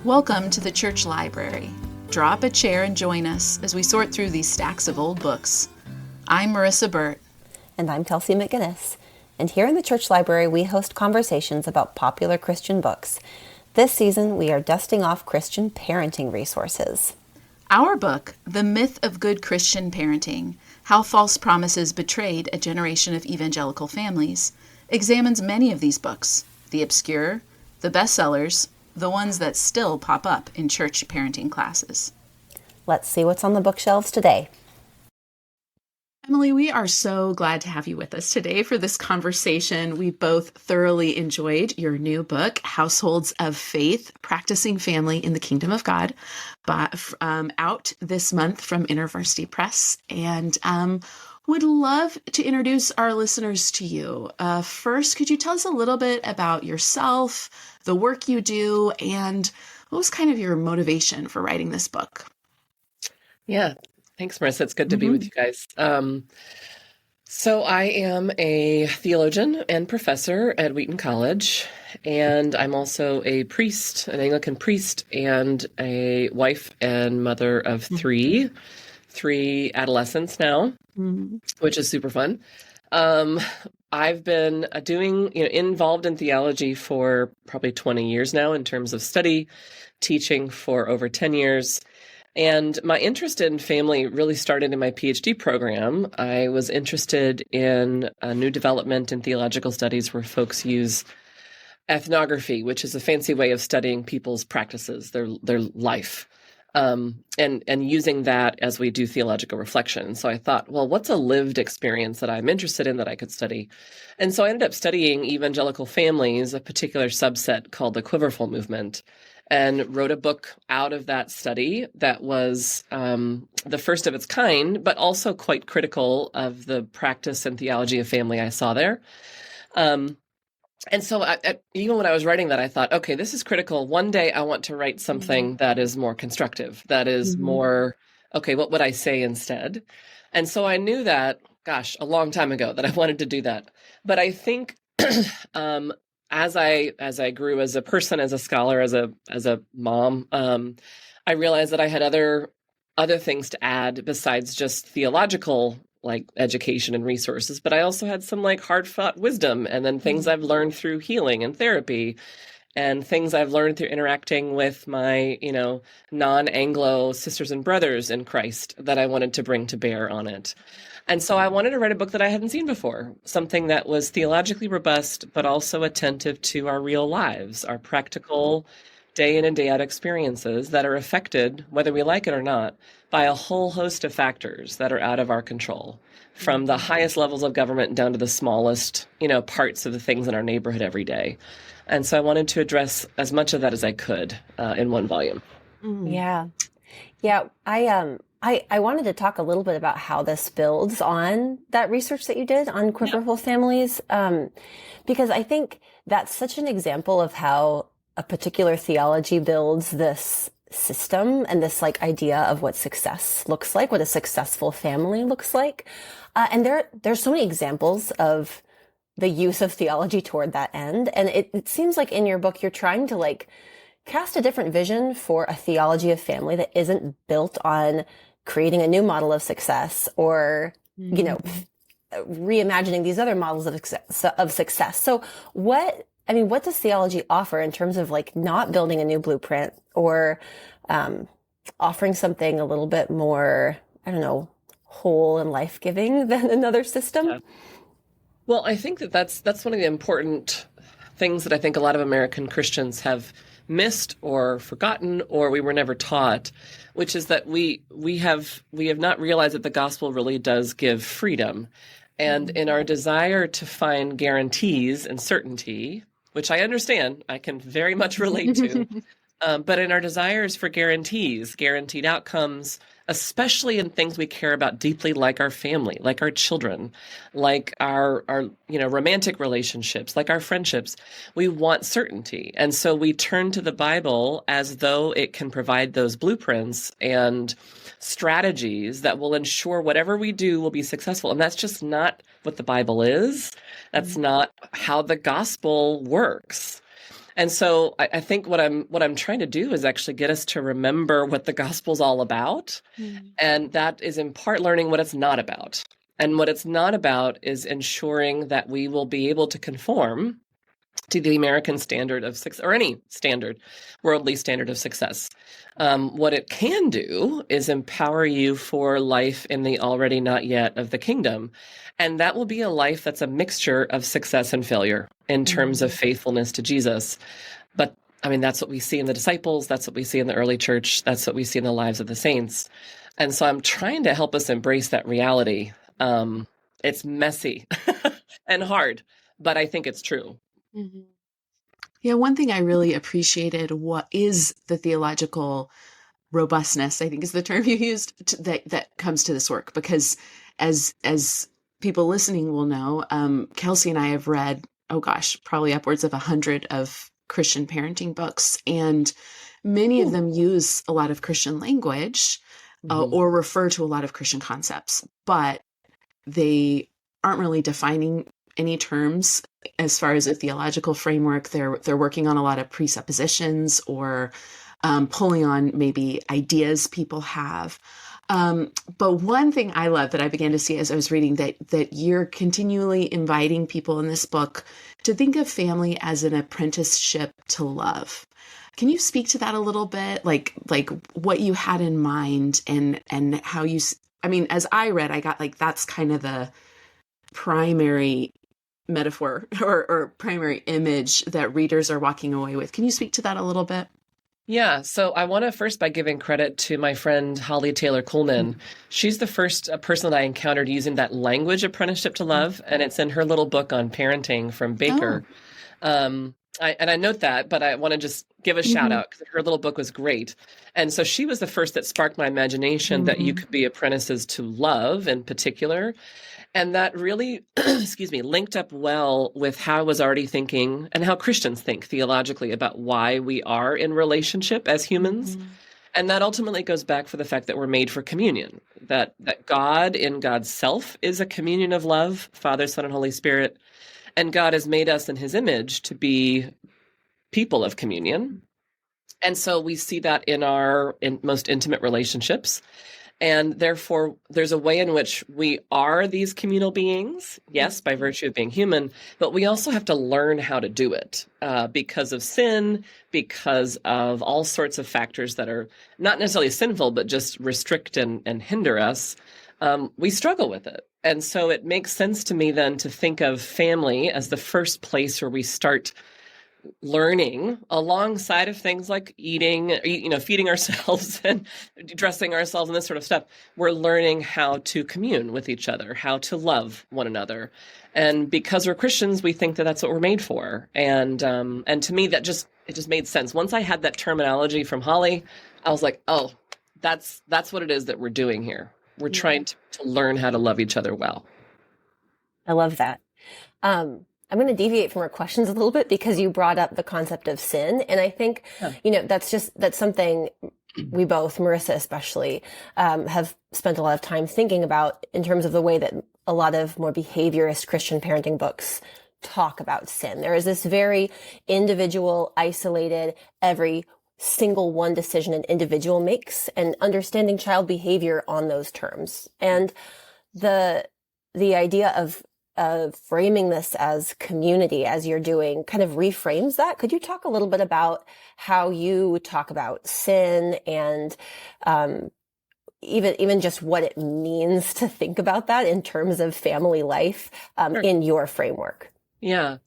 Welcome to the church library. Draw up a chair and join us as we sort through these stacks of old books. I'm Marissa Burt. And I'm Kelsey McGinnis. And here in the church library, we host conversations about popular Christian books. This season, we are dusting off Christian parenting resources. Our book, The Myth of Good Christian Parenting, How False Promises Betrayed a Generation of Evangelical Families, examines many of these books, the obscure, the bestsellers, the ones that still pop up in church parenting classes. Let's see what's on the bookshelves today. Emily, we are so glad to have you with us today for this conversation. We both thoroughly enjoyed your new book, Households of Faith, Practicing Family in the Kingdom of God, out this month from InterVarsity Press. And would love to introduce our listeners to you. First, could you tell us a little bit about yourself, the work you do, and what was kind of your motivation for writing this book? Yeah. Thanks, Marissa. It's good to be with you guys. So I am a theologian and professor at Wheaton College, and I'm also a priest, an Anglican priest, and a wife and mother of three adolescents now, which is super fun. I've been involved in theology for probably 20 years now in terms of study, teaching for over 10 years. And my interest in family really started in my PhD program. I was interested in a new development in theological studies where folks use ethnography, which is a fancy way of studying people's practices, their life, and using that as we do theological reflection. So I thought, well, what's a lived experience that I'm interested in that I could study? And so I ended up studying evangelical families, a particular subset called the Quiverful movement, and wrote a book out of that study that was the first of its kind, but also quite critical of the practice and theology of family I saw there. And so even when I was writing that, I thought, okay, this is critical. One day I want to write something that is more constructive, that is more, okay, what would I say instead? And so I knew that, gosh, a long time ago that I wanted to do that. But I think as I grew as a person, as a scholar, as a mom, I realized that I had other things to add besides just theological like education and resources, but I also had some like hard-fought wisdom and then things I've learned through healing and therapy and things I've learned through interacting with my, non-Anglo sisters and brothers in Christ that I wanted to bring to bear on it. And so I wanted to write a book that I hadn't seen before, something that was theologically robust, but also attentive to our real lives, our practical day in and day out experiences that are affected, whether we like it or not, by a whole host of factors that are out of our control, from the highest levels of government down to the smallest, parts of the things in our neighborhood every day. And so I wanted to address as much of that as I could in one volume. Yeah. I wanted to talk a little bit about how this builds on that research that you did on Quiverful families, because I think that's such an example of how a particular theology builds this system and this like idea of what success looks like, what a successful family looks like. And there's so many examples of the use of theology toward that end. And it seems like in your book, you're trying to like cast a different vision for a theology of family that isn't built on creating a new model of success or, reimagining these other models of success. So what does theology offer in terms of like not building a new blueprint or offering something a little bit more, whole and life-giving than another system? Yeah. Well, I think that's one of the important things that I think a lot of American Christians have missed or forgotten, or we were never taught, which is that we have not realized that the gospel really does give freedom. And in our desire to find guarantees and certainty, which I understand, I can very much relate to, but in our desires for guarantees, guaranteed outcomes, especially in things we care about deeply, like our family, like our children, like our romantic relationships, like our friendships, we want certainty. And so we turn to the Bible as though it can provide those blueprints and strategies that will ensure whatever we do will be successful. And that's just not what the Bible is. That's not how the gospel works. And so I think what I'm trying to do is actually get us to remember what the gospel's all about. And that is in part learning what it's not about. And what it's not about is ensuring that we will be able to conform to the American standard of success, or any standard, worldly standard of success. What it can do is empower you for life in the already not yet of the kingdom. And that will be a life that's a mixture of success and failure in terms of faithfulness to Jesus. But I mean, that's what we see in the disciples. That's what we see in the early church. That's what we see in the lives of the saints. And so I'm trying to help us embrace that reality. It's messy and hard, but I think it's true. Mm-hmm. Yeah, one thing I really appreciated what is the theological robustness, I think is the term you used, that comes to this work. Because as people listening will know, Kelsey and I have read, oh gosh, probably upwards of 100 of Christian parenting books, and many of them use a lot of Christian language or refer to a lot of Christian concepts, but they aren't really defining any terms as far as a theological framework. They're working on a lot of presuppositions or pulling on maybe ideas people have. But one thing I love that I began to see as I was reading that you're continually inviting people in this book to think of family as an apprenticeship to love. Can you speak to that a little bit? Like what you had in mind and how you, I mean, as I read, I got like, that's kind of the primary metaphor or primary image that readers are walking away with. Can you speak to that a little bit? Yeah, so I want to first by giving credit to my friend Holly Taylor Coolman. She's the first person that I encountered using that language, apprenticeship to love, and it's in her little book on parenting from Baker. I note that, but I want to just give a shout out because her little book was great. And so she was the first that sparked my imagination that you could be apprentices to love in particular. And that really, linked up well with how I was already thinking and how Christians think theologically about why we are in relationship as humans. And that ultimately goes back for the fact that we're made for communion, that God in God's self is a communion of love, Father, Son, and Holy Spirit. And God has made us in his image to be people of communion. And so we see that in our most intimate relationships. And therefore, there's a way in which we are these communal beings, yes, by virtue of being human, but we also have to learn how to do it because of sin, because of all sorts of factors that are not necessarily sinful, but just restrict and hinder us. We struggle with it. And so it makes sense to me then to think of family as the first place where we start learning alongside of things like eating, feeding ourselves and dressing ourselves and this sort of stuff. We're learning how to commune with each other, how to love one another. And because we're Christians, we think that that's what we're made for. And to me, it just made sense. Once I had that terminology from Holly, I was like, oh, that's what it is that we're doing here. We're trying to learn how to love each other well. I love that. I'm going to deviate from our questions a little bit because you brought up the concept of sin. And I think, that's something we both, Marissa especially, have spent a lot of time thinking about in terms of the way that a lot of more behaviorist Christian parenting books talk about sin. There is this very individual, isolated, every single one decision an individual makes and understanding child behavior on those terms. And the idea of framing this as community, as you're doing, kind of reframes that. Could you talk a little bit about how you talk about sin and even just what it means to think about that in terms of family life in your framework? Yeah.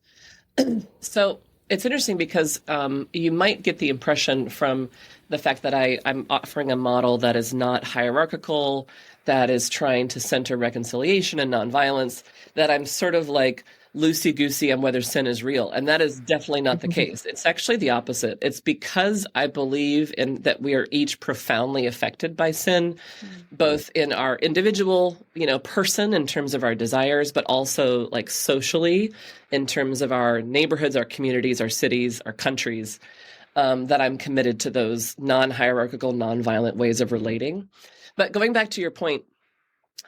So it's interesting because you might get the impression from the fact that I'm offering a model that is not hierarchical, that is trying to center reconciliation and nonviolence, that I'm sort of like loosey-goosey on whether sin is real. And that is definitely not the case. It's actually the opposite. It's because I believe in that we are each profoundly affected by sin, both in our individual, person in terms of our desires, but also like socially in terms of our neighborhoods, our communities, our cities, our countries, that I'm committed to those non-hierarchical, non-violent ways of relating. But going back to your point,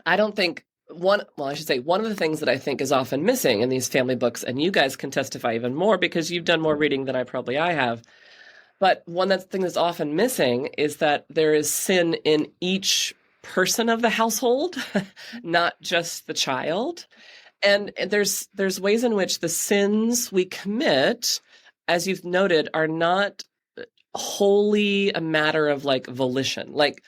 I don't think I should say, one of the things that I think is often missing in these family books, and you guys can testify even more because you've done more reading than I have. But thing that's often missing is that there is sin in each person of the household, not just the child. And there's ways in which the sins we commit, as you've noted, are not wholly a matter of like volition. Like,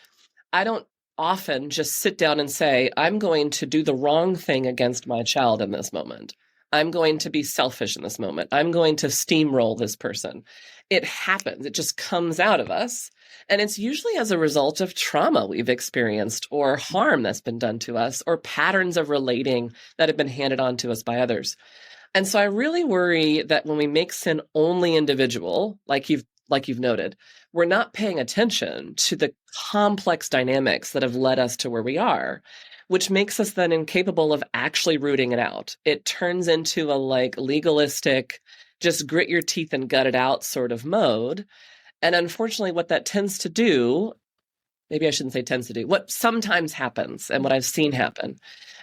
I don't often just sit down and say, I'm going to do the wrong thing against my child in this moment. I'm going to be selfish in this moment. I'm going to steamroll this person. It happens. It just comes out of us. And it's usually as a result of trauma we've experienced or harm that's been done to us or patterns of relating that have been handed on to us by others. And so I really worry that when we make sin only individual, like you've noted, we're not paying attention to the complex dynamics that have led us to where we are, which makes us then incapable of actually rooting it out. It turns into a like legalistic, just grit your teeth and gut it out sort of mode. And unfortunately, what that tends to do, maybe I shouldn't say tends to do, what sometimes happens and what I've seen happen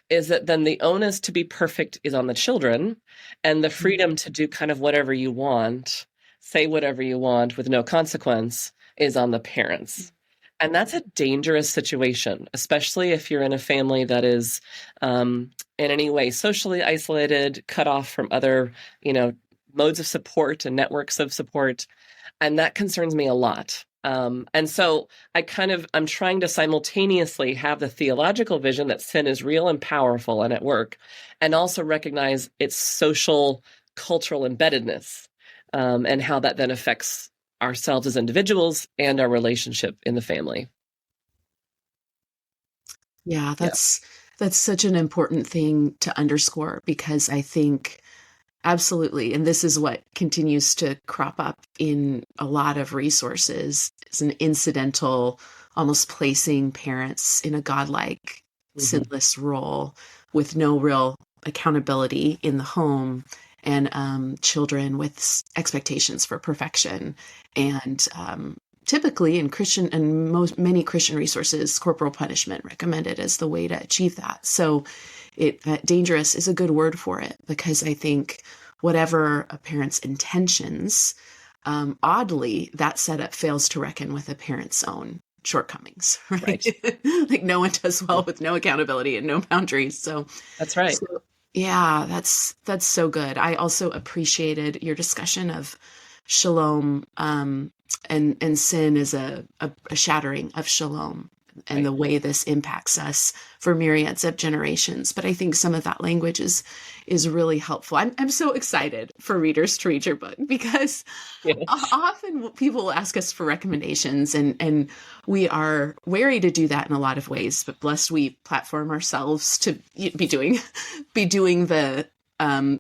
is that then the onus to be perfect is on the children, and the freedom to do kind of whatever you want, say whatever you want with no consequence, is on the parents. And that's a dangerous situation, especially if you're in a family that is in any way socially isolated, cut off from other, modes of support and networks of support. And that concerns me a lot. And so I'm trying to simultaneously have the theological vision that sin is real and powerful and at work, and also recognize its social, cultural embeddedness, and how that then affects ourselves as individuals and our relationship in the family. Yeah, that's such an important thing to underscore, because I think absolutely, and this is what continues to crop up in a lot of resources, is an incidental, almost placing parents in a godlike, sinless role with no real accountability in the home, and children with expectations for perfection. And typically in Christian and many Christian resources, corporal punishment recommended as the way to achieve that. So dangerous is a good word for it, because I think whatever a parent's intentions, oddly, that setup fails to reckon with a parent's own shortcomings, right? Like no one does well with no accountability and no boundaries. So that's right. So, yeah, that's so good. I also appreciated your discussion of shalom, and sin as a shattering of shalom, and the way this impacts us for myriads of generations. But I think some of that language is really helpful. I'm so excited for readers to read your book, because often people will ask us for recommendations, and we are wary to do that in a lot of ways. But blessed we platform ourselves to be doing the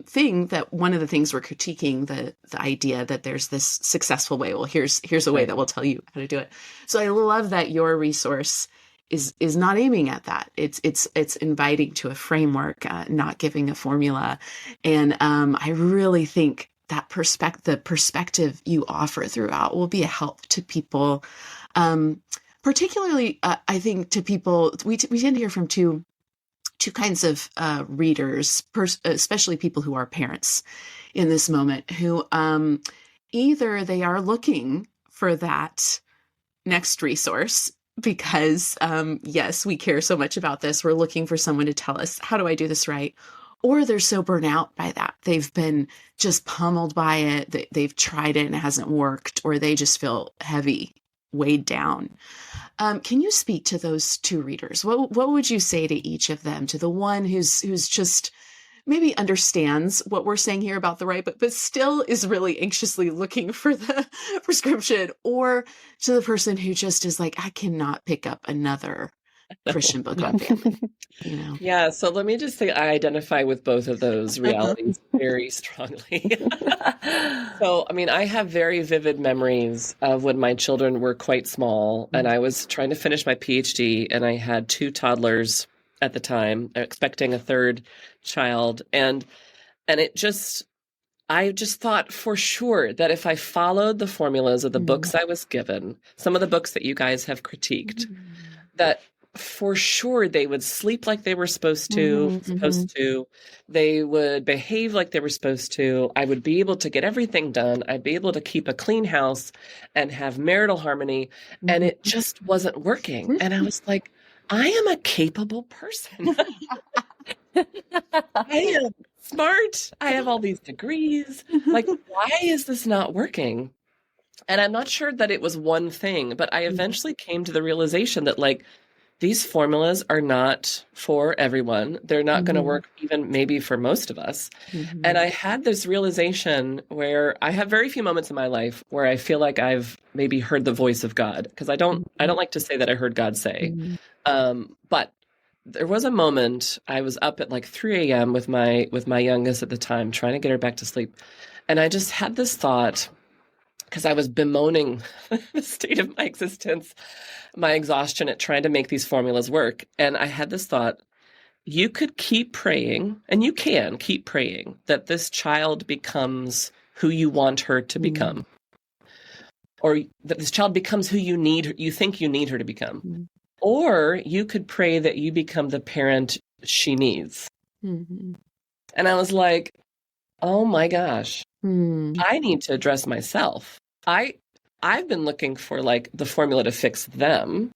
thing that one of the things we're critiquing, the idea that there's this successful way. Well, here's a way that will tell you how to do it. So I love that your resource is not aiming at that. It's inviting to a framework, not giving a formula. And I really think that the perspective you offer throughout will be a help to people. Particularly, I think to people, we tend to hear from two kinds of readers, especially people who are parents in this moment, who either they are looking for that next resource because, yes, we care so much about this. We're looking for someone to tell us, how do I do this right? Or they're so burnt out by that. They've been just pummeled by it. They've tried it and it hasn't worked, or they just feel heavy, weighed down. Can you speak to those two readers? What would you say to each of them? To the one who's just maybe understands what we're saying here about the right, but still is really anxiously looking for the prescription, or to the person who just is like, I cannot pick up another Christian book on family, Yeah, so let me just say I identify with both of those realities very strongly. So, I have very vivid memories of when my children were quite small, and I was trying to finish my PhD, and I had two toddlers at the time, expecting a third child, and I just thought for sure that if I followed the formulas of the books I was given, some of the books that you guys have critiqued, that for sure they would sleep like they were supposed to. They would behave like they were supposed to. I would be able to get everything done. I'd be able to keep a clean house and have marital harmony. And it just wasn't working. And I was like, I am a capable person. I am smart. I have all these degrees. Like, why is this not working? And I'm not sure that it was one thing, but I eventually came to the realization that, like, these formulas are not for everyone. They're not going to work even maybe for most of us. And I had this realization where I have very few moments in my life where I feel like I've maybe heard the voice of God, because I don't like to say that I heard God say. But there was a moment I was up at like 3 a.m. with my youngest at the time, trying to get her back to sleep. And I just had this thought, because I was bemoaning the state of my existence, my exhaustion at trying to make these formulas work. And I had this thought, you could keep praying, and you can keep praying, that this child becomes who you want her to become, or that this child becomes who you think you need her to become. Or you could pray that you become the parent she needs. And I was like, oh my gosh, I need to address myself. I've been looking for like the formula to fix them,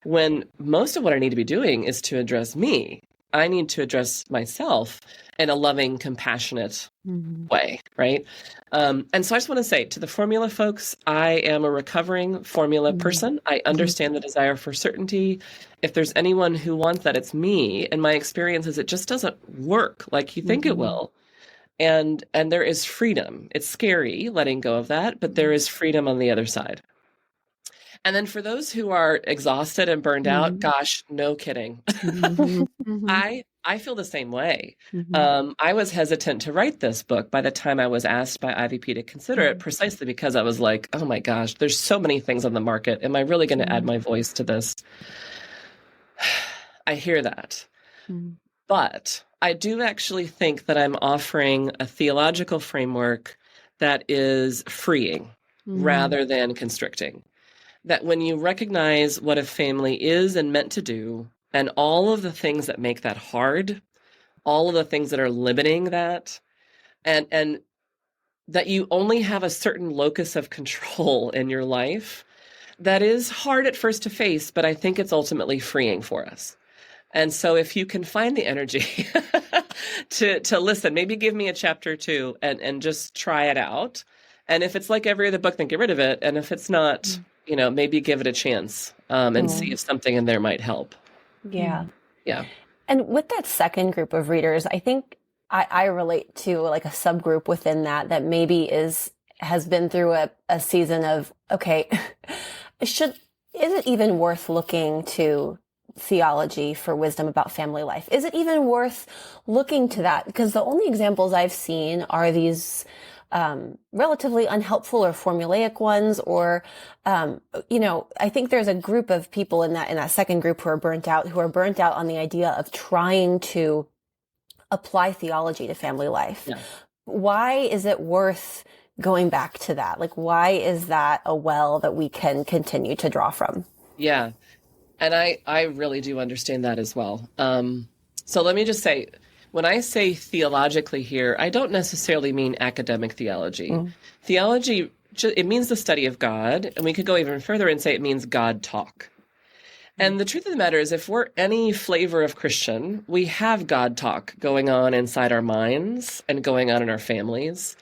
when most of what I need to be doing is to address me. I need to address myself in a loving, compassionate way, right? And so I just want to say to the formula folks, I am a recovering formula person. I understand the desire for certainty. If there's anyone who wants that, it's me. And my experience is it just doesn't work like you think it will. And there is freedom. It's scary letting go of that, but there is freedom on the other side. And then for those who are exhausted and burned out, gosh, no kidding. I feel the same way. I was hesitant to write this book by the time I was asked by IVP to consider it, precisely because I was like, oh my gosh, there's so many things on the market. Am I really going to add my voice to this? I hear that. But I do actually think that I'm offering a theological framework that is freeing rather than constricting. That when you recognize what a family is and meant to do, and all of the things that make that hard, all of the things that are limiting that, and that you only have a certain locus of control in your life, that is hard at first to face, but I think it's ultimately freeing for us. And so if you can find the energy to listen, maybe give me a chapter or two and just try it out. And if it's like every other book, then get rid of it. And if it's not, maybe give it a chance and see if something in there might help. Yeah. Yeah. And with that second group of readers, I think I relate to like a subgroup within that maybe has been through a season of, okay, is it even worth looking to theology for wisdom about family life? Is it even worth looking to that? Because the only examples I've seen are these relatively unhelpful or formulaic ones, or, I think there's a group of people in that second group who are burnt out on the idea of trying to apply theology to family life. Yeah. Why is it worth going back to that? Like, why is that a well that we can continue to draw from? Yeah. And I really do understand that as well. So let me just say, when I say theologically here, I don't necessarily mean academic theology. Theology, it means the study of God. And we could go even further and say it means God talk. And the truth of the matter is, if we're any flavor of Christian, we have God talk going on inside our minds and going on in our families.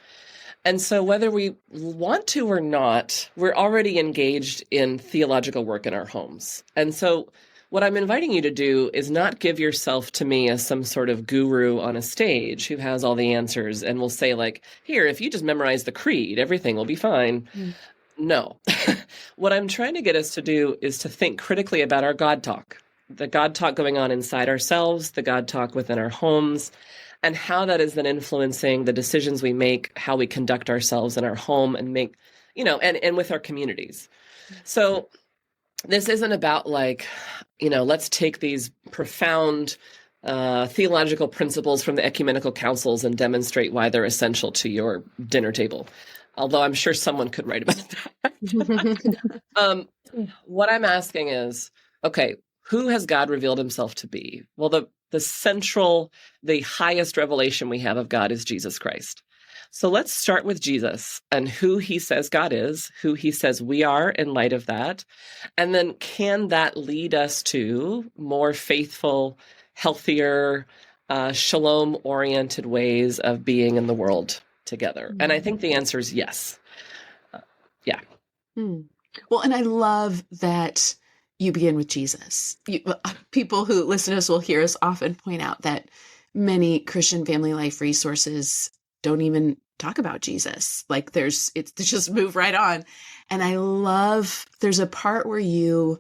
And so whether we want to or not, we're already engaged in theological work in our homes. And so what I'm inviting you to do is not give yourself to me as some sort of guru on a stage who has all the answers and will say like, here, if you just memorize the creed, everything will be fine. No. What I'm trying to get us to do is to think critically about our God talk, the God talk going on inside ourselves, the God talk within our homes, and how that is then influencing the decisions we make, how we conduct ourselves in our home and make, and with our communities. So this isn't about like, let's take these profound theological principles from the ecumenical councils and demonstrate why they're essential to your dinner table. Although I'm sure someone could write about that. What I'm asking is, okay, who has God revealed himself to be? Well, the highest revelation we have of God is Jesus Christ. So let's start with Jesus and who he says God is, who he says we are in light of that. And then can that lead us to more faithful, healthier, shalom-oriented ways of being in the world together? And I think the answer is yes. Yeah. Well, and I love that you begin with Jesus. People who listen to us will hear us often point out that many Christian family life resources don't even talk about Jesus. Like it's just move right on. And I love, there's a part where you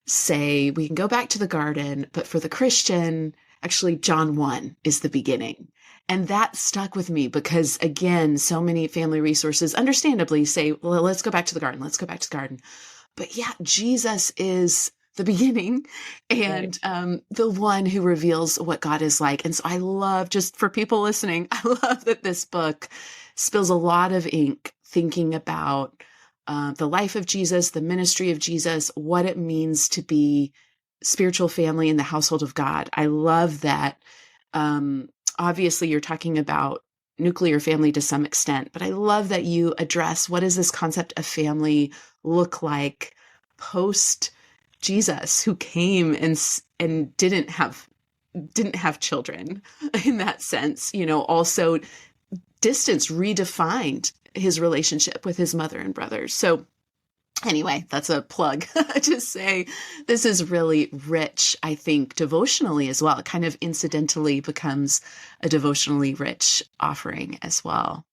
say we can go back to the garden, but for the Christian, actually John 1 is the beginning. And that stuck with me because, again, so many family resources understandably say, well, let's go back to the garden. Let's go back to the garden. But yeah, Jesus is the beginning and the one who reveals what God is like. And so I love, just for people listening, I love that this book spills a lot of ink thinking about the life of Jesus, the ministry of Jesus, what it means to be spiritual family in the household of God. I love that. Obviously, you're talking about nuclear family to some extent, but I love that you address what does this concept of family look like post Jesus, who came and didn't have children in that sense, also distance redefined his relationship with his mother and brothers. So anyway, that's a plug to say this is really rich, I think, devotionally as well. It kind of incidentally becomes a devotionally rich offering as well.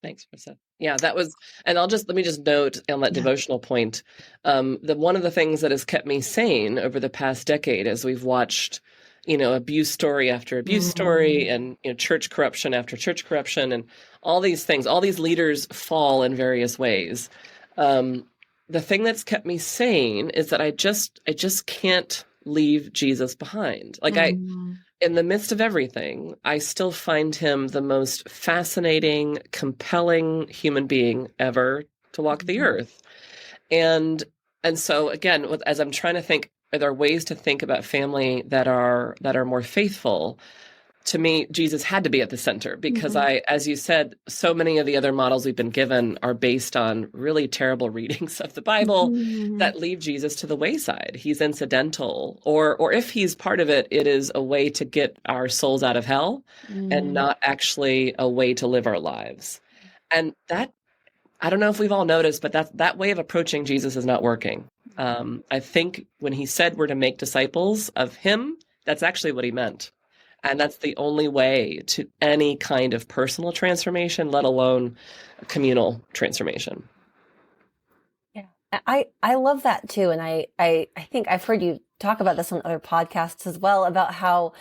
Thanks, Marissa. Yeah, that was, and let me just note on that devotional point, one of the things that has kept me sane over the past decade as we've watched, abuse story after abuse story and, church corruption after church corruption and all these things, all these leaders fall in various ways. The thing that's kept me sane is that I just can't leave Jesus behind. Like in the midst of everything, I still find him the most fascinating, compelling human being ever to walk the earth. And so again, as I'm trying to think, are there ways to think about family that are more faithful? To me, Jesus had to be at the center because as you said, so many of the other models we've been given are based on really terrible readings of the Bible that leave Jesus to the wayside. He's incidental, or if he's part of it, it is a way to get our souls out of hell and not actually a way to live our lives. And that, I don't know if we've all noticed, but that way of approaching Jesus is not working. I think when he said we're to make disciples of him, that's actually what he meant. And that's the only way to any kind of personal transformation, let alone communal transformation. Yeah, I love that too. And I think I've heard you talk about this on other podcasts as well, about how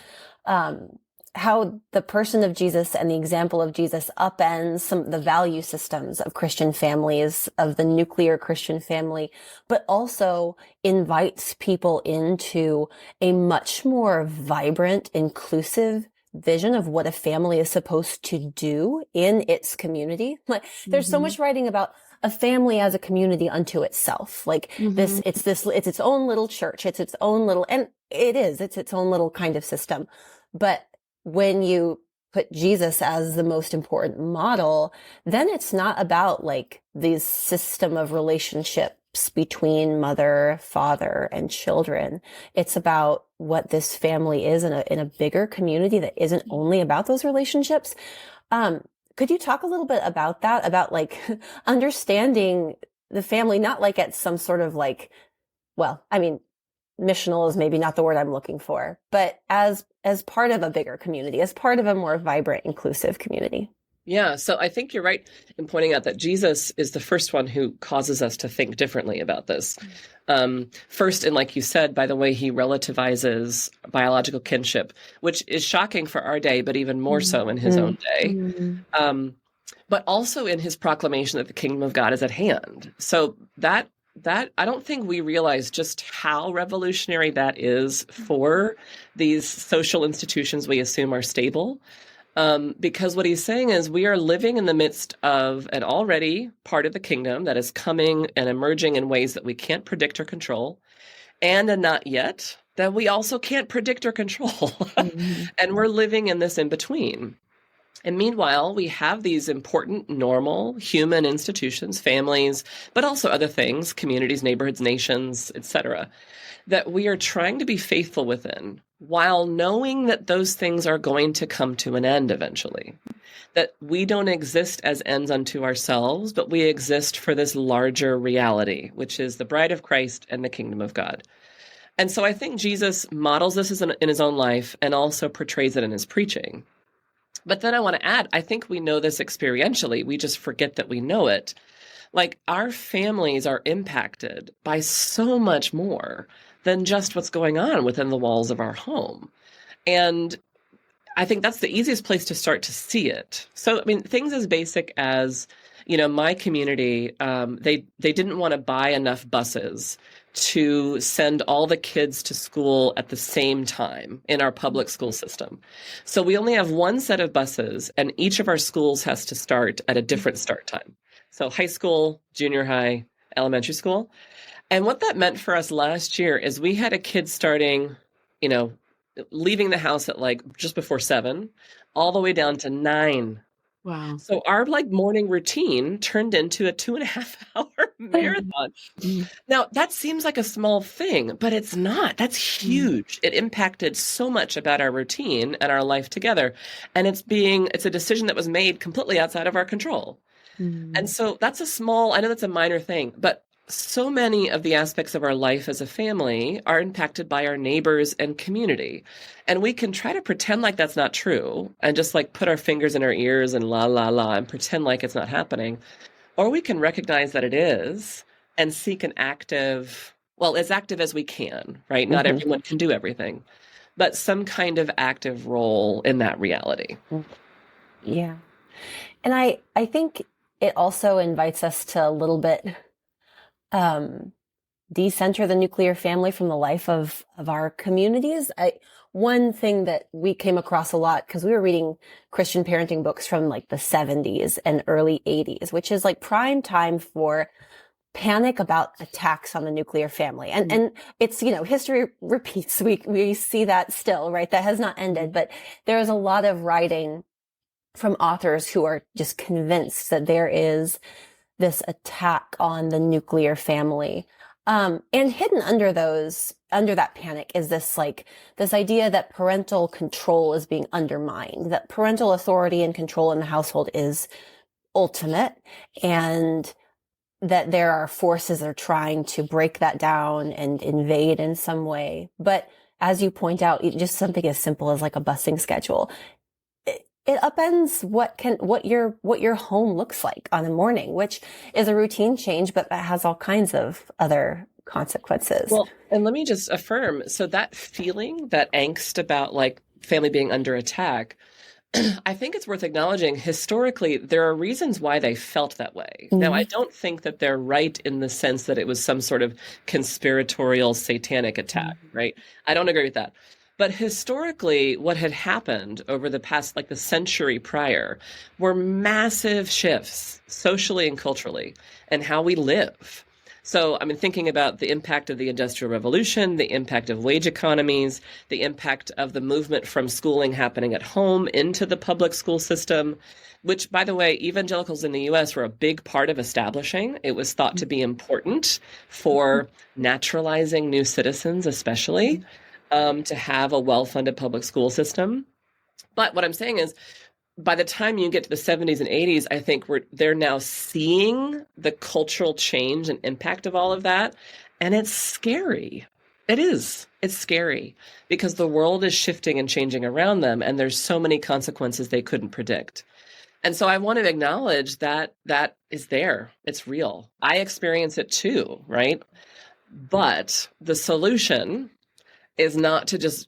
the person of Jesus and the example of Jesus upends some of the value systems of Christian families, of the nuclear Christian family, but also invites people into a much more vibrant, inclusive vision of what a family is supposed to do in its community. Like there's so much writing about a family as a community unto itself. Like it's its own little church. It's its own little, and it's its own little kind of system. But when you put Jesus as the most important model, then it's not about like this system of relationships between mother, father, and children. It's about what this family is in a bigger community that isn't only about those relationships. Could you talk a little bit about that, about like understanding the family, not like at some sort of like, well, I mean, missional is maybe not the word I'm looking for, but as part of a bigger community, as part of a more vibrant, inclusive community. Yeah, so I think you're right in pointing out that Jesus is the first one who causes us to think differently about this. First, and like you said, by the way, he relativizes biological kinship, which is shocking for our day, but even more so in his own day. But also in his proclamation that the kingdom of God is at hand. So that I don't think we realize just how revolutionary that is for these social institutions we assume are stable. Because what he's saying is we are living in the midst of an already part of the kingdom that is coming and emerging in ways that we can't predict or control, and a not yet that we also can't predict or control. Mm-hmm. And we're living in this in between. And meanwhile, we have these important, normal human institutions, families, but also other things, communities, neighborhoods, nations, etc., that we are trying to be faithful within while knowing that those things are going to come to an end eventually. That we don't exist as ends unto ourselves, but we exist for this larger reality, which is the bride of Christ and the kingdom of God. And so I think Jesus models this in his own life and also portrays it in his preaching. But then I want to add, I think we know this experientially. We just forget that we know it. Like, our families are impacted by so much more than just what's going on within the walls of our home. And I think that's the easiest place to start to see it. So, I mean, things as basic as, my community, they didn't want to buy enough buses to send all the kids to school at the same time in our public school system. So we only have one set of buses, and each of our schools has to start at a different start time. So high school, junior high, elementary school. And what that meant for us last year is we had a kid starting, leaving the house at like just before 7, all the way down to 9. Wow. So our morning routine turned into a 2.5-hour marathon. Mm-hmm. Now, that seems like a small thing, but it's not. That's huge. It impacted so much about our routine and our life together. And it's a decision that was made completely outside of our control. Mm-hmm. And so I know that's a minor thing, but so many of the aspects of our life as a family are impacted by our neighbors and community. And we can try to pretend like that's not true and just put our fingers in our ears and la, la, la, and pretend like it's not happening. Or we can recognize that it is and seek as active as we can, right? Mm-hmm. Not everyone can do everything, but some kind of active role in that reality. Yeah. And I think it also invites us to a little bit decenter the nuclear family from the life of our communities. One thing that we came across a lot, because we were reading Christian parenting books from the 70s and early 80s, which is prime time for panic about attacks on the nuclear family. And it's, history repeats. We see that still, right? That has not ended, but there is a lot of writing from authors who are just convinced that there is this attack on the nuclear family. And hidden under that panic is this idea that parental control is being undermined, that parental authority and control in the household is ultimate, and that there are forces that are trying to break that down and invade in some way. But as you point out, just something as simple as a busing schedule, it upends what your home looks like on a morning, which is a routine change, but that has all kinds of other consequences. Well, and let me just affirm, so that feeling, that angst about family being under attack, I think it's worth acknowledging historically, there are reasons why they felt that way. Mm-hmm. Now, I don't think that they're right in the sense that it was some sort of conspiratorial satanic attack, right? I don't agree with that. But historically, what had happened over the past, the century prior, were massive shifts socially and culturally and how we live. So, thinking about the impact of the Industrial Revolution, the impact of wage economies, the impact of the movement from schooling happening at home into the public school system, which, by the way, evangelicals in the U.S. were a big part of establishing. It was thought to be important for naturalizing new citizens, especially. To have a well-funded public school system. But what I'm saying is, by the time you get to the 70s and 80s, I think they're now seeing the cultural change and impact of all of that. And it's scary. It is. It's scary because the world is shifting and changing around them. And there's so many consequences they couldn't predict. And so I want to acknowledge that is there. It's real. I experience it too, right? But the solution is not to just,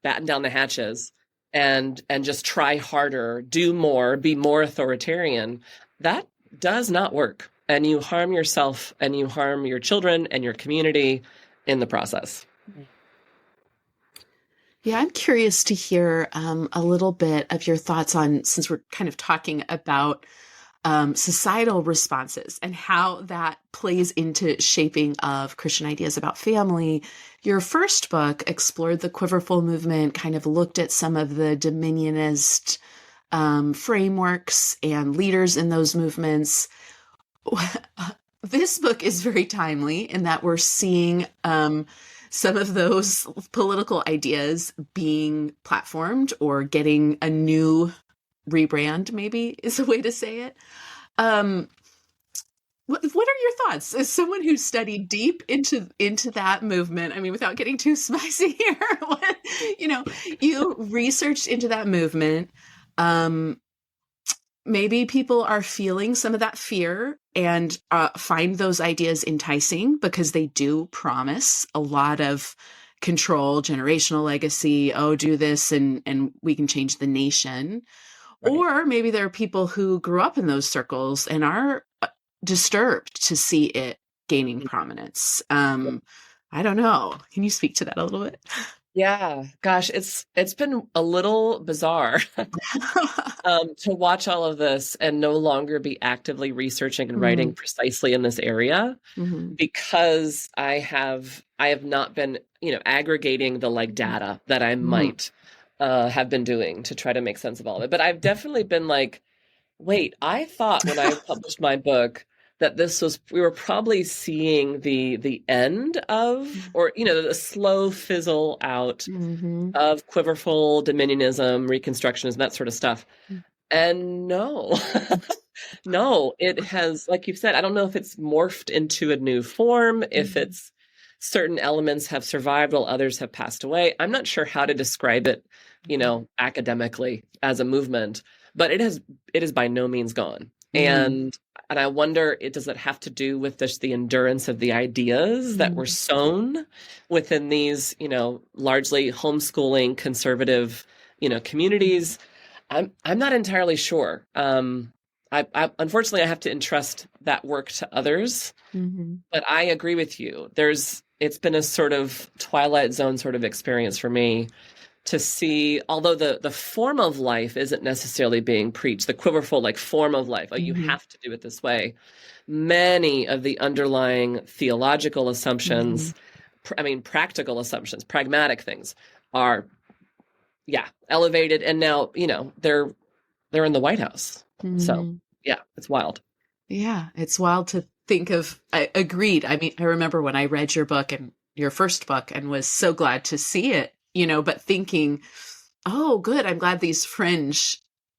batten down the hatches and just try harder, do more, be more authoritarian. That does not work. And you harm yourself and you harm your children and your community in the process. Yeah, I'm curious to hear a little bit of your thoughts on, since we're kind of talking about societal responses and how that plays into shaping of Christian ideas about family. Your first book explored the Quiverful movement, kind of looked at some of the dominionist frameworks and leaders in those movements. This book is very timely in that we're seeing some of those political ideas being platformed or getting a new rebrand, maybe is a way to say it. What are your thoughts as someone who studied deep into that movement? I mean, without getting too spicy here, you researched into that movement. Maybe people are feeling some of that fear and find those ideas enticing because they do promise a lot of control, generational legacy. Oh, do this and we can change the nation. Right. Or maybe there are people who grew up in those circles and are disturbed to see it gaining prominence. I don't know. Can you speak to that a little bit? Yeah, gosh, it's been a little bizarre to watch all of this and no longer be actively researching and writing precisely in this area because I have not been, aggregating the data that I might have been doing to try to make sense of all of it. But I've definitely been like, wait, I thought when I published my book that we were probably seeing the end of, or, the slow fizzle out of quiverful dominionism, reconstructionism, that sort of stuff. And no, no, it has, like you've said, I don't know if it's morphed into a new form, if it's certain elements have survived while others have passed away. I'm not sure how to describe it, academically as a movement, but it is by no means gone. And I wonder, does it have to do with just the endurance of the ideas that were sown within these, largely homeschooling conservative, communities? I'm not entirely sure. I unfortunately I have to entrust that work to others, but I agree with you. It's been a sort of Twilight Zone sort of experience for me to see, although the form of life isn't necessarily being preached, the quiverful form of life, you have to do it this way. Many of the underlying theological assumptions, practical assumptions, pragmatic things are, elevated. And now, they're in the White House. So yeah, it's wild. Yeah, it's wild to think of. I agreed. I mean, I remember when I read your book and your first book and was so glad to see it, but thinking, oh, good. I'm glad these fringe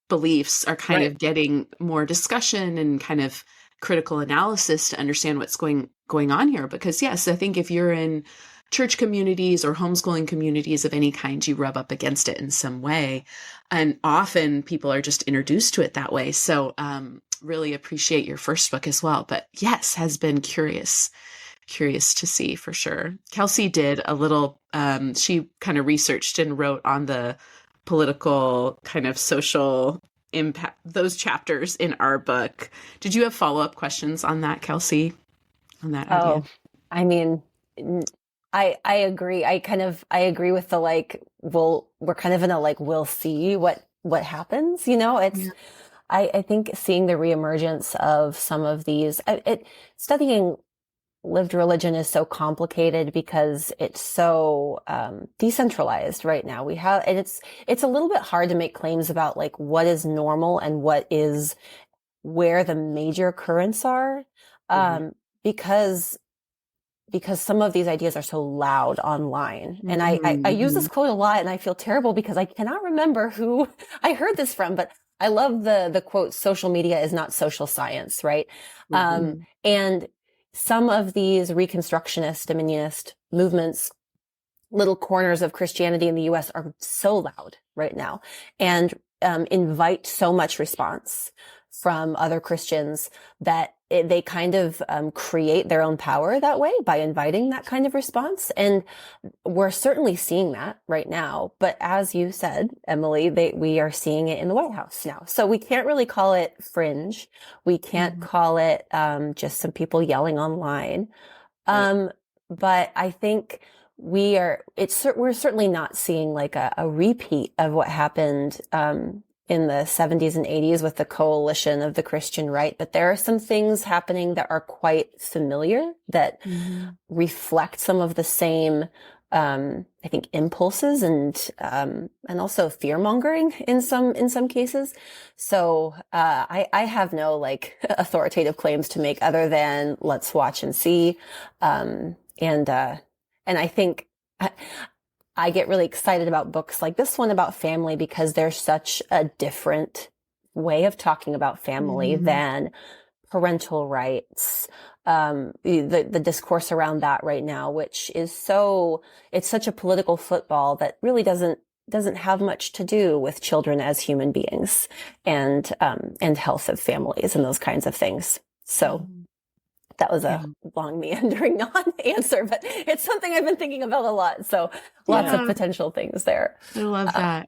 beliefs are kind of getting more discussion and kind of critical analysis to understand what's going on here. Because yes, I think if you're in church communities or homeschooling communities of any kind, you rub up against it in some way. And often people are just introduced to it that way. So really appreciate your first book as well. But yes, has been curious to see for sure. Kelsey did a little, she kind of researched and wrote on the political kind of social impact, those chapters in our book. Did you have follow-up questions on that, Kelsey? On that idea? I mean, I agree. I agree with the we're kind of in a we'll see what happens. It's I think seeing the reemergence of some of these, studying lived religion is so complicated because it's so decentralized right now. And it's a little bit hard to make claims about what is normal and what is where the major currents are, because some of these ideas are so loud online. And I use this quote a lot and I feel terrible because I cannot remember who I heard this from, but I love the quote, social media is not social science, right? And some of these reconstructionist, dominionist movements, little corners of Christianity in the US are so loud right now and invite so much response from other Christians that they kind of create their own power that way by inviting that kind of response. And we're certainly seeing that right now. But as you said, Emily, we are seeing it in the White House now. So we can't really call it fringe. We can't call it just some people yelling online. But I think we're certainly not seeing a repeat of what happened in the 70s and 80s with the coalition of the Christian right, but there are some things happening that are quite familiar that reflect some of the same, I think, impulses and also fear mongering in some cases. So, I have no like authoritative claims to make other than let's watch and see. And I think I get really excited about books like this one about family because there's such a different way of talking about family than parental rights, the discourse around that right now, which is it's such a political football that really doesn't have much to do with children as human beings and health of families and those kinds of things. So that was a long meandering non-answer, but it's something I've been thinking about a lot. So lots of potential things there. I love that.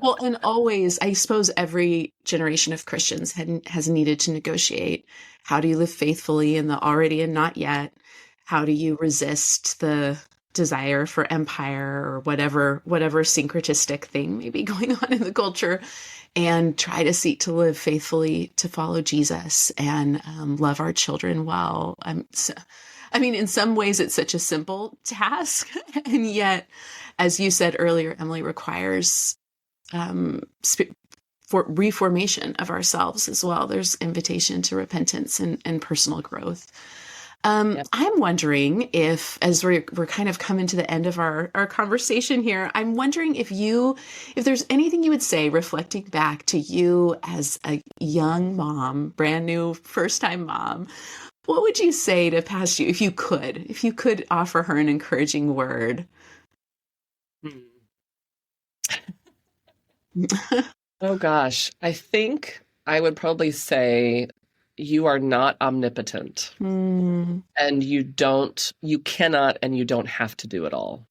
Well, and always, I suppose every generation of Christians has needed to negotiate. How do you live faithfully in the already and not yet? How do you resist the desire for empire or whatever syncretistic thing may be going on in the culture, and try to seek to live faithfully to follow Jesus and love our children well. In some ways it's such a simple task, and yet, as you said earlier, Emily, requires for reformation of ourselves as well. There's invitation to repentance and personal growth. I'm wondering if, as we're kind of coming to the end of our conversation here, I'm wondering if there's anything you would say reflecting back to you as a young mom, brand new first-time mom. What would you say to past you if you could offer her an encouraging word? Oh gosh, I think I would probably say you are not omnipotent, and you cannot, and you don't have to do it all.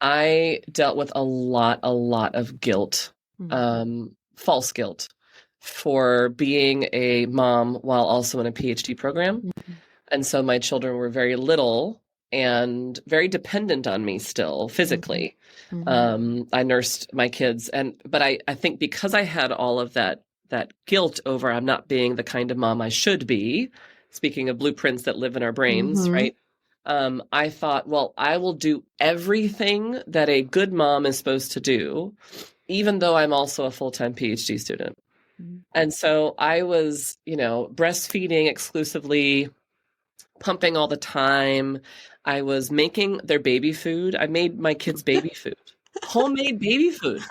I dealt with a lot of guilt, false guilt, for being a mom while also in a PhD program. And so my children were very little and very dependent on me still physically. I nursed my kids, but I think because I had all of that guilt over I'm not being the kind of mom I should be, speaking of blueprints that live in our brains, right? I thought, well, I will do everything that a good mom is supposed to do, even though I'm also a full-time PhD student. And so I was, breastfeeding exclusively, pumping all the time. I was making their baby food. I made my kids baby food, homemade baby food.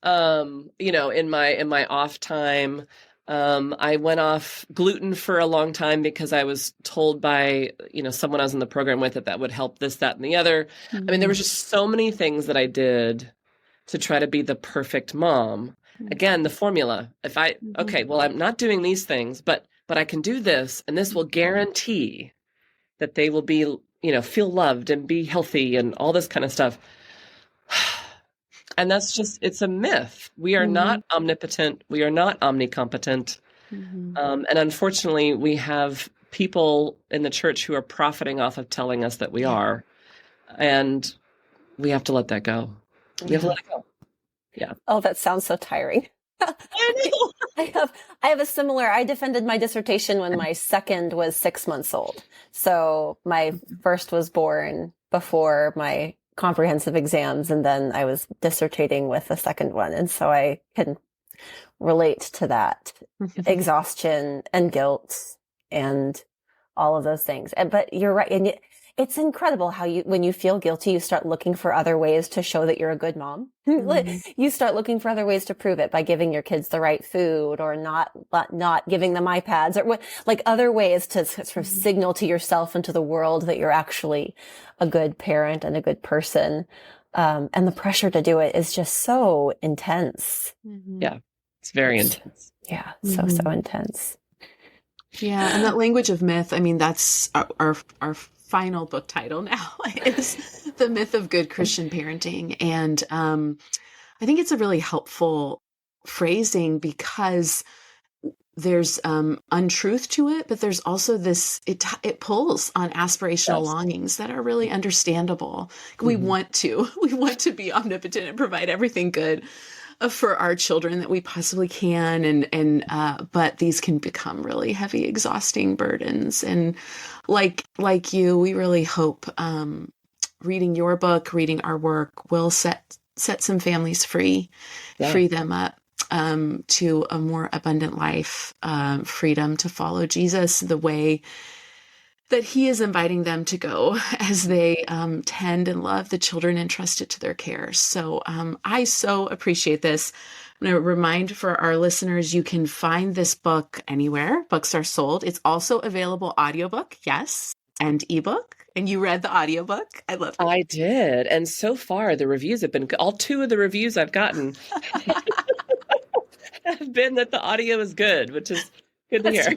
In my off time, I went off gluten for a long time because I was told by, someone I was in the program with that would help this, that, and the other. There was just so many things that I did to try to be the perfect mom. Again, the formula, I'm not doing these things, but I can do this, and this will guarantee that they will be, feel loved and be healthy and all this kind of stuff. And that's it's a myth. We are not omnipotent. We are not omnicompetent. And unfortunately, we have people in the church who are profiting off of telling us that we are. And we have to let that go. We have to let it go. Yeah. Oh, that sounds so tiring. I know. I have a similar, I defended my dissertation when my second was 6 months old. So my first was born before my comprehensive exams, and then I was dissertating with the second one. And so I can relate to that exhaustion and guilt and all of those things. But you're right. And it's incredible how when you feel guilty, you start looking for other ways to show that you're a good mom. You start looking for other ways to prove it by giving your kids the right food or not giving them iPads or other ways to sort of signal to yourself and to the world that you're actually a good parent and a good person. And the pressure to do it is just so intense. Yeah, it's very intense. Yeah, so intense. Yeah, and that language of myth, that's our final book title now is The Myth of Good Christian Parenting. And I think it's a really helpful phrasing because there's untruth to it, but there's also this, it pulls on aspirational longings that are really understandable. We want to be omnipotent and provide everything good. for our children that we possibly can. But these can become really heavy, exhausting burdens. And like you, we really hope, reading your book, reading our work will set some families free, free them up, to a more abundant life, freedom to follow Jesus the way that he is inviting them to go as they tend and love the children entrusted to their care. So I so appreciate this. I'm going to remind for our listeners, you can find this book anywhere books are sold. It's also available audiobook, yes, and ebook. And you read the audiobook. I love it. I did. And so far, the reviews have been, all two of the reviews I've gotten have been that the audio is good, which is good to hear.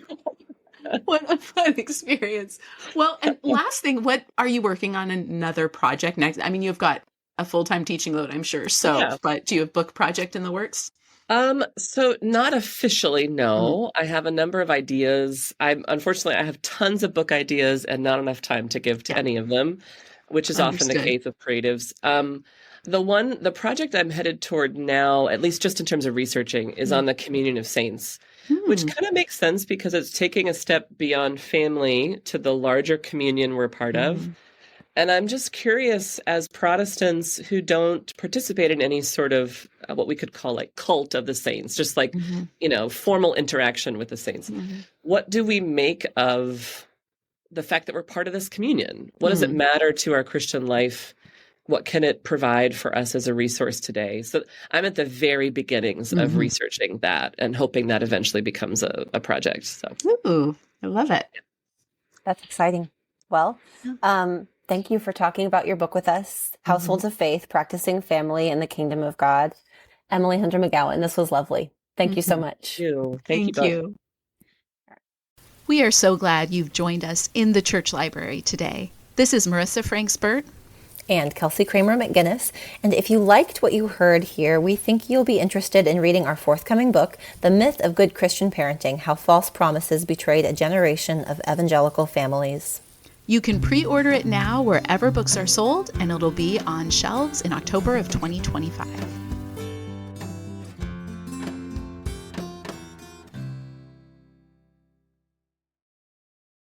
What a fun experience. Well, and last thing, what are you working on another project next? I mean, you've got a full-time teaching load, I'm sure. So, but do you have a book project in the works? So not officially, no. I have a number of ideas. Unfortunately, I have tons of book ideas and not enough time to give to any of them, which is often the case with creatives. The project I'm headed toward now, at least just in terms of researching, is on the communion of saints, which kind of makes sense because it's taking a step beyond family to the larger communion we're part of. And I'm just curious, as Protestants who don't participate in any sort of what we could call like cult of the saints, just like, formal interaction with the saints, what do we make of the fact that we're part of this communion? What does it matter to our Christian life? What can it provide for us as a resource today? So I'm at the very beginnings of researching that and hoping that eventually becomes a project. So, Ooh, I love it. That's exciting. Well, thank you for talking about your book with us, Households of Faith, Practicing Family in the Kingdom of God. Emily Hunter McGowin, this was lovely. Thank you so much. Thank you. We are so glad you've joined us in the church library today. This is Marissa Franksbert and Kelsey Kramer McGinnis. And if you liked what you heard here, we think you'll be interested in reading our forthcoming book, The Myth of Good Christian Parenting: How False Promises Betrayed a Generation of Evangelical Families. You can pre-order it now wherever books are sold, and it'll be on shelves in October of 2025.